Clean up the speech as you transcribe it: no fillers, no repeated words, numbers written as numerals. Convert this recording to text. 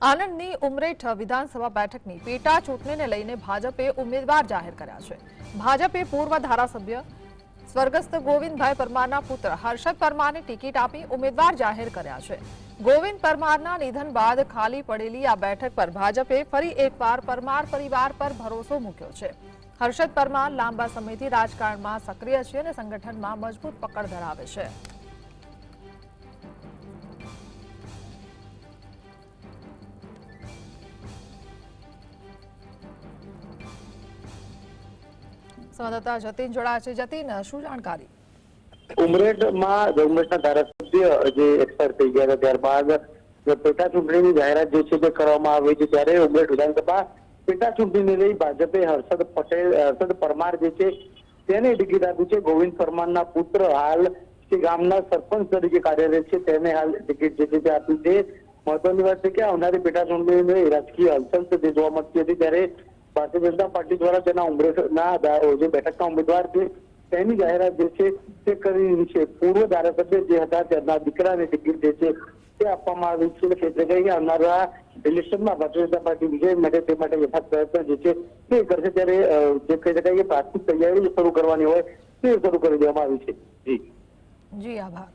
આણંદની ઉમરેઠ વિધાનસભા બેઠકની પેટા ચૂંટણીને લઈને ભાજપે ઉમેદવાર જાહેર કર્યા છે। ભાજપે પૂર્વ ધારાસભ્ય સ્વર્ગસ્થ ગોવિંદભાઈ પરમારના પુત્ર હર્ષદ પરમારને ટિકિટ આપી ઉમેદવાર જાહેર કર્યા છે। ગોવિંદ પરમારના નિધન બાદ ખાલી પડેલી આ બેઠક પર ભાજપે ફરી એકવાર પરમાર પરિવાર પર ભરોસો મૂક્યો છે। હર્ષદ પરમાર લાંબા સમયથી રાજકારણમાં સક્રિય છે અને સંગઠનમાં મજબૂત પકડ ધરાવે છે। संवाददाता जतीन जोड़ा है। जतीन, शू जानकारी? उमरेठના ધારાસભ્ય જે એક્સપાયર થઈ ગયા હતા ત્યારબાદ પેટા ચૂંટણીની જાહેરાત જે છે તે કરવામાં આવી છે। ત્યારે ઉમરેઠ વિધાનસભા પેટા ચૂંટણીને લઈ ભાજપે હર્ષદ પરમાર જે છે તેને ટિકિટ આપી છે। ગોવિંદ પરમારના પુત્ર હાલ તે ગામના સરપંચ તરીકે કાર્યરત છે, તેને હાલ ટિકિટ જે છે તે આપી છે। મહત્વની વાત છે કે આવનારી પેટા ચૂંટણીની રાજકીય હલચલ જે જોવા મળતી હતી ત્યારે ભારતીય જનતા પાર્ટી દ્વારા તેના ઉમરેઠના જે બેઠકના ઉમેદવાર છે તેની જાહેરાત જે છે તે કરી છે। પૂર્વ ધારાસભ્ય જે હતા તેમના દીકરાને ટિકિટ જે છે તે આપવામાં આવી છે। એટલે કે આવનારા ઇલેક્શનમાં ભારતીય જનતા પાર્ટી વિજય માટે તે માટે યથાર્થ પ્રયત્ન જે છે તે કરશે। ત્યારે જે કહી શકાય કે પ્રાથમિક તૈયારી શરૂ કરવાની હોય તે શરૂ કરી દેવામાં આવી છે। જી જી, આભાર।